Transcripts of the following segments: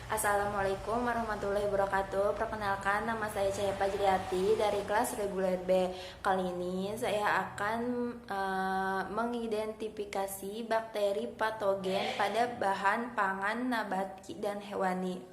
Assalamualaikum warahmatullahi wabarakatuh. Perkenalkan, nama saya Cahya Fajriati dari kelas reguler B. Kali ini saya akan mengidentifikasi bakteri patogen pada bahan pangan nabati dan hewani.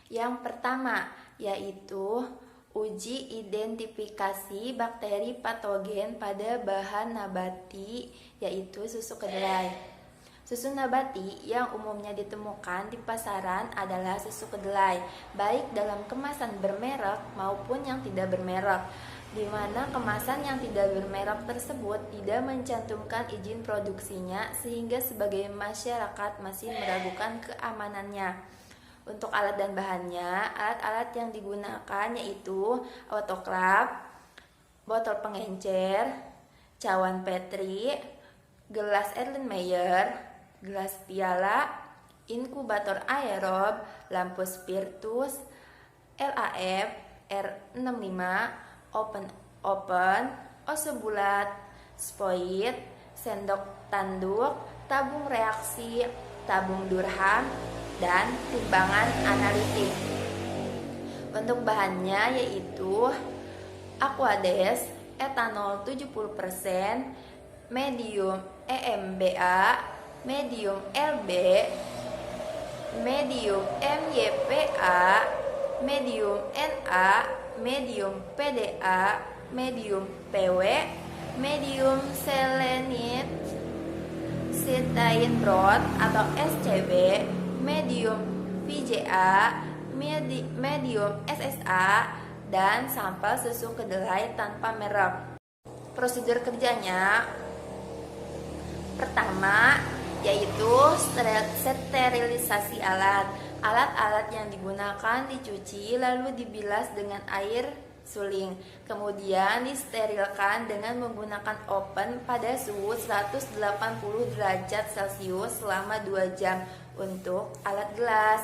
Yang pertama yaitu uji identifikasi bakteri patogen pada bahan nabati, yaitu susu kedelai. Susu nabati yang umumnya ditemukan di pasaran adalah susu kedelai, baik dalam kemasan bermerek maupun yang tidak bermerek, di mana kemasan yang tidak bermerek tersebut tidak mencantumkan izin produksinya sehingga sebagian masyarakat masih meragukan keamanannya. Untuk alat dan bahannya, alat-alat yang digunakan yaitu autoklaf, botol pengencer, cawan Petri, gelas Erlenmeyer, gelas piala, inkubator aerob, lampu spiritus, LAF, R65, open, oso bulat, spoit, sendok tanduk, tabung reaksi, tabung Durham, dan timbangan analitik. Untuk bahannya yaitu Aquades, etanol 70%, medium EMBA, medium LB, medium MYPA, medium NA, medium PDA, medium PW, medium selenit, cysteine broth atau SCB, medium VGA, medium SSA, dan sampel susu kedelai tanpa merek. Prosedur kerjanya pertama yaitu sterilisasi alat. Alat-alat yang digunakan dicuci lalu dibilas dengan air suling, kemudian disterilkan dengan menggunakan oven pada suhu 180 derajat Celcius selama 2 jam. Untuk alat gelas,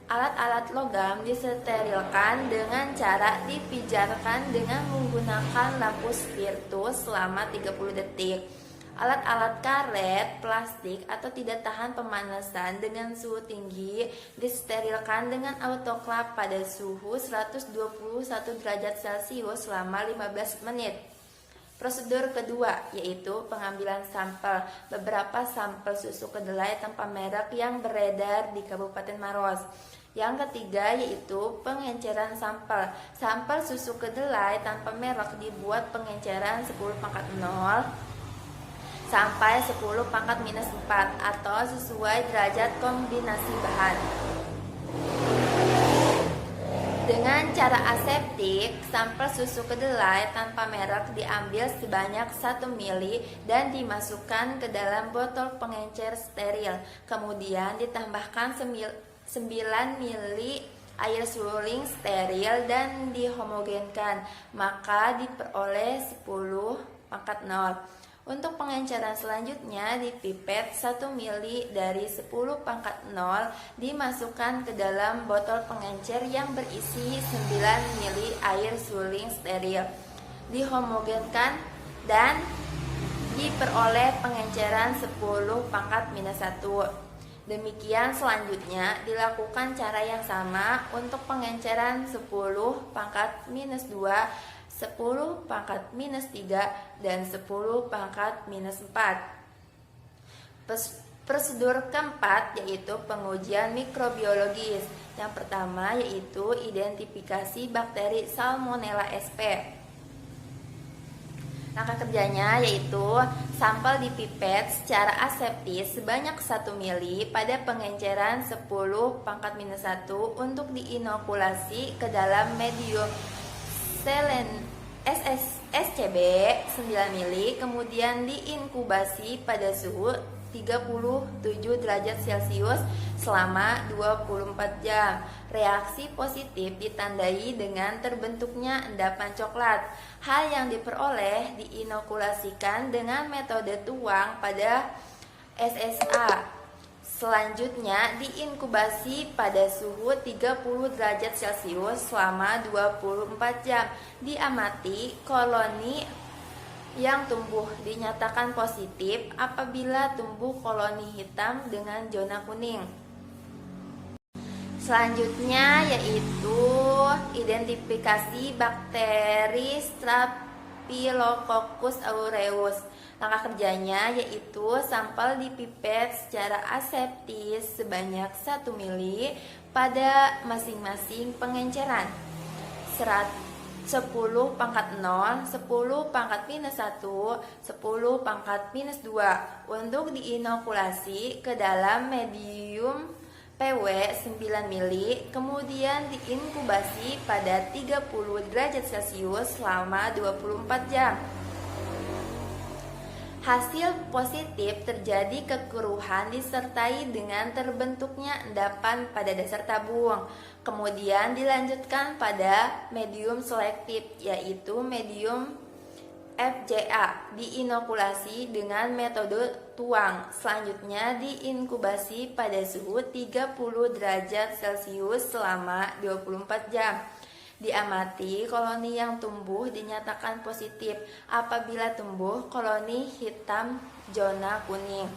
alat-alat logam disterilkan dengan cara dipijarkan dengan menggunakan lampu spiritus selama 30 detik. Alat-alat karet, plastik, atau tidak tahan pemanasan dengan suhu tinggi disterilkan dengan autoklaf pada suhu 121 derajat Celcius selama 15 menit. Prosedur kedua yaitu pengambilan sampel. Beberapa sampel susu kedelai tanpa merek yang beredar di Kabupaten Maros. Yang ketiga yaitu pengenceran sampel. Sampel susu kedelai tanpa merek dibuat pengenceran 10⁻0 sampai 10⁻⁴ atau sesuai derajat kombinasi bahan. Dengan cara aseptik, sampel susu kedelai tanpa merek diambil sebanyak 1 ml dan dimasukkan ke dalam botol pengencer steril. Kemudian ditambahkan 9 ml air suling steril dan dihomogenkan, maka diperoleh 10⁻0. Untuk pengenceran selanjutnya, dipipet 1 ml dari 10⁻0 dimasukkan ke dalam botol pengencer yang berisi 9 ml air suling steril, dihomogenkan dan diperoleh pengenceran 10⁻⁻1. Demikian selanjutnya dilakukan cara yang sama untuk pengenceran 10⁻², 10⁻⁻3 dan 10⁻⁻4. Prosedur keempat yaitu pengujian mikrobiologis. Yang pertama yaitu identifikasi bakteri Salmonella sp. Langkah kerjanya yaitu sampel dipipet secara aseptis sebanyak 1 ml pada pengenceran 10⁻⁻1 untuk diinokulasi ke dalam medium SCB 9 ml, kemudian diinkubasi pada suhu 37 derajat Celcius selama 24 jam. Reaksi positif ditandai dengan terbentuknya endapan coklat. Hal yang diperoleh diinokulasikan dengan metode tuang pada SSA. Selanjutnya diinkubasi pada suhu 30 derajat Celcius selama 24 jam. Diamati koloni yang tumbuh dinyatakan positif apabila tumbuh koloni hitam dengan zona kuning. Selanjutnya yaitu identifikasi bakteri Staphylococcus aureus. Langkah kerjanya yaitu sampel dipipet secara aseptis sebanyak 1 mili pada masing-masing pengenceran. 10 pangkat 0, 10 pangkat minus 1, 10 pangkat minus 2 untuk diinokulasi ke dalam medium PW 9 mili, kemudian diinkubasi pada 30 derajat Celcius selama 24 jam. Hasil positif terjadi kekeruhan disertai dengan terbentuknya endapan pada dasar tabung. Kemudian dilanjutkan pada medium selektif, yaitu medium FJA, diinokulasi dengan metode tuang. Selanjutnya diinkubasi pada suhu 30 derajat Celcius selama 24 jam. Diamati koloni yang tumbuh dinyatakan positif apabila tumbuh koloni hitam zona kuning.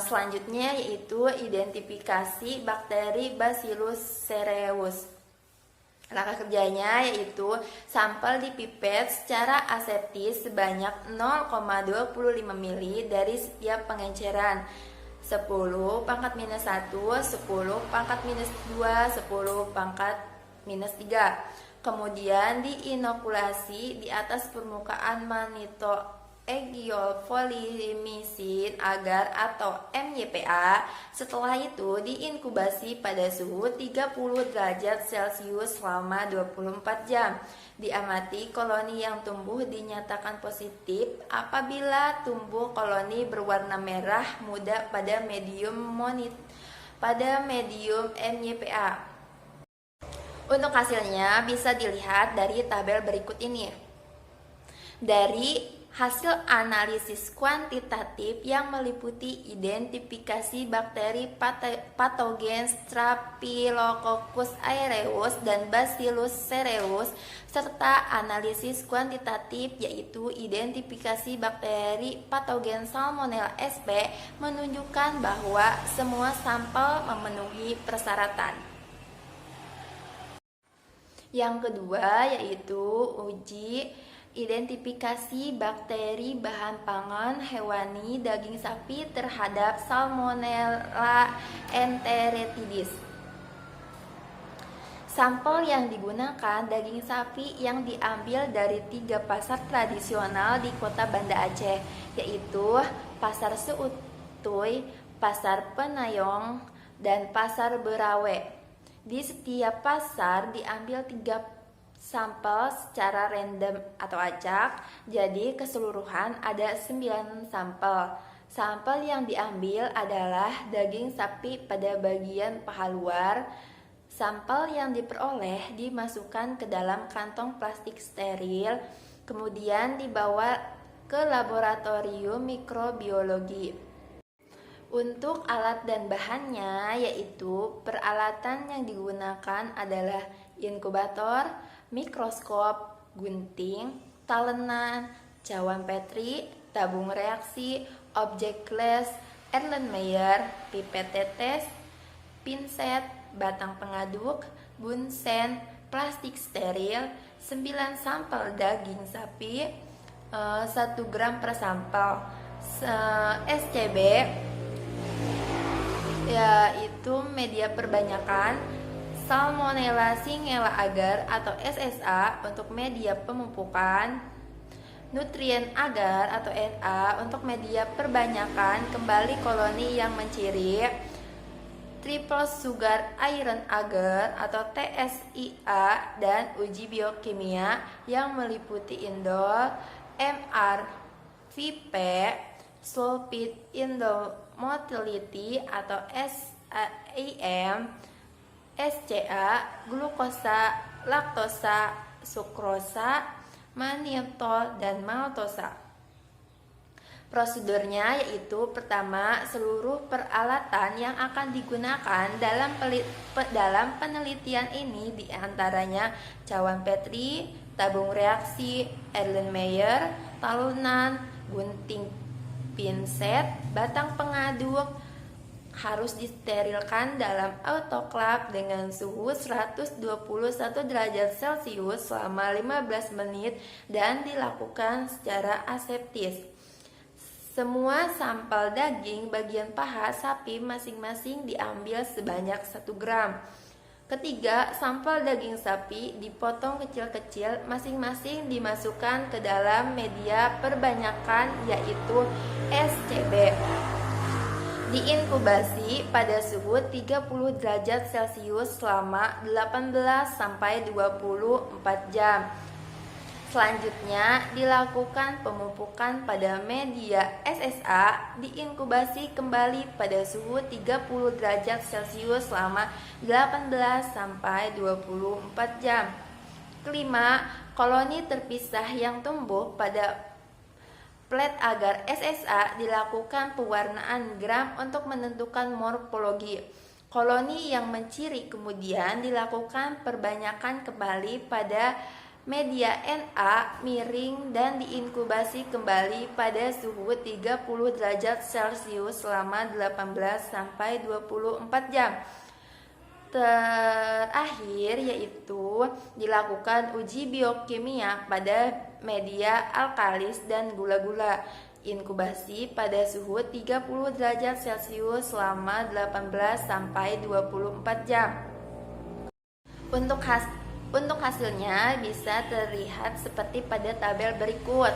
Selanjutnya yaitu identifikasi bakteri Bacillus cereus. Langkah kerjanya yaitu sampel dipipet secara aseptis sebanyak 0,25 mili dari setiap pengenceran. 10 pangkat minus 1, 10 pangkat minus 2, 10 pangkat minus 3. Kemudian diinokulasi di atas permukaan manitoegiolfolimisin agar atau MYPA. Setelah itu diinkubasi pada suhu 30 derajat Celcius selama 24 jam. Diamati koloni yang tumbuh dinyatakan positif apabila tumbuh koloni berwarna merah muda pada medium MYPA. Untuk hasilnya bisa dilihat dari tabel berikut ini. Dari hasil analisis kuantitatif yang meliputi identifikasi bakteri patogen Staphylococcus aureus dan Bacillus cereus, serta analisis kuantitatif yaitu identifikasi bakteri patogen Salmonella sp, menunjukkan bahwa semua sampel memenuhi persyaratan. Yang kedua yaitu uji identifikasi bakteri bahan pangan hewani daging sapi terhadap Salmonella enteritidis. Sampel yang digunakan daging sapi yang diambil dari 3 pasar tradisional di kota Banda Aceh, yaitu Pasar Seutuy, Pasar Penayong, dan Pasar Berawe. Di setiap pasar diambil 3 sampel secara random atau acak, jadi keseluruhan ada 9 sampel. Sampel yang diambil adalah daging sapi pada bagian paha luar. Sampel yang diperoleh dimasukkan ke dalam kantong plastik steril, kemudian dibawa ke laboratorium mikrobiologi. Untuk alat dan bahannya yaitu peralatan yang digunakan adalah inkubator, mikroskop, gunting, talenan, cawan petri, tabung reaksi, objek glass, Erlenmeyer, pipet tetes, pinset, batang pengaduk, bunsen, plastik steril, 9 sampel daging sapi, 1 gram per sampel, SCB yaitu media perbanyakan, Salmonella Shigella agar atau SSA untuk media pemupukan, nutrien agar atau NA untuk media perbanyakan kembali koloni yang menciri, triple sugar iron agar atau TSIA, dan uji biokimia yang meliputi indol, MR, VP, sulfit indomotility atau SAM, SCA, glukosa, laktosa, sukrosa, manitol, dan maltosa. Prosedurnya yaitu pertama, seluruh peralatan yang akan digunakan dalam penelitian ini diantaranya cawan petri, tabung reaksi, Erlenmeyer, talunan, gunting pinset, batang pengaduk, harus disterilkan dalam autoklaf dengan suhu 121 derajat Celcius selama 15 menit dan dilakukan secara aseptis. Semua sampel daging bagian paha sapi masing-masing diambil sebanyak 1 gram. Ketiga, sampel daging sapi dipotong kecil-kecil, masing-masing dimasukkan ke dalam media perbanyakan yaitu SCB. Diinkubasi pada suhu 30 derajat Celcius selama 18 sampai 24 jam. Selanjutnya, dilakukan pemupukan pada media SSA, diinkubasi kembali pada suhu 30 derajat Celcius selama 18 sampai 24 jam. Kelima, koloni terpisah yang tumbuh pada plat agar SSA dilakukan pewarnaan gram untuk menentukan morfologi. Koloni yang menciri kemudian dilakukan perbanyakan kembali pada media Na miring dan diinkubasi kembali pada suhu 30 derajat Celcius selama 18 sampai 24 jam. Terakhir yaitu dilakukan uji biokimia pada media alkalis dan gula-gula. Inkubasi pada suhu 30 derajat Celcius selama 18 sampai 24 jam. Untuk hasilnya bisa terlihat seperti pada tabel berikut.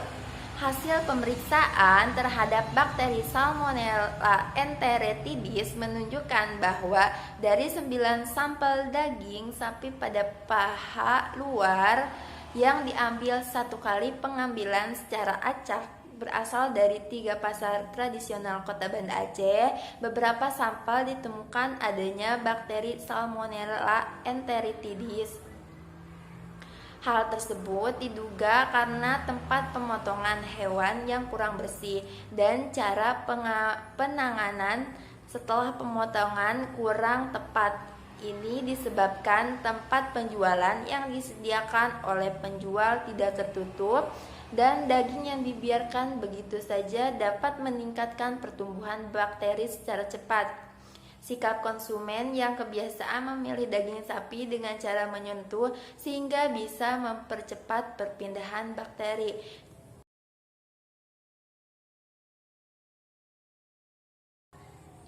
Hasil pemeriksaan terhadap bakteri Salmonella enteritidis menunjukkan bahwa dari 9 sampel daging sapi pada paha luar yang diambil 1 kali pengambilan secara acak berasal dari 3 pasar tradisional Kota Banda Aceh, beberapa sampel ditemukan adanya bakteri Salmonella enteritidis. Hal tersebut diduga karena tempat pemotongan hewan yang kurang bersih dan cara penanganan setelah pemotongan kurang tepat. Ini disebabkan tempat penjualan yang disediakan oleh penjual tidak tertutup dan daging yang dibiarkan begitu saja dapat meningkatkan pertumbuhan bakteri secara cepat. Sikap konsumen yang kebiasaan memilih daging sapi dengan cara menyentuh sehingga bisa mempercepat perpindahan bakteri.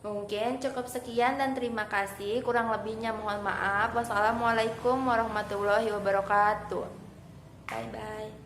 Mungkin cukup sekian dan terima kasih. Kurang lebihnya mohon maaf. Wassalamualaikum warahmatullahi wabarakatuh. Bye bye.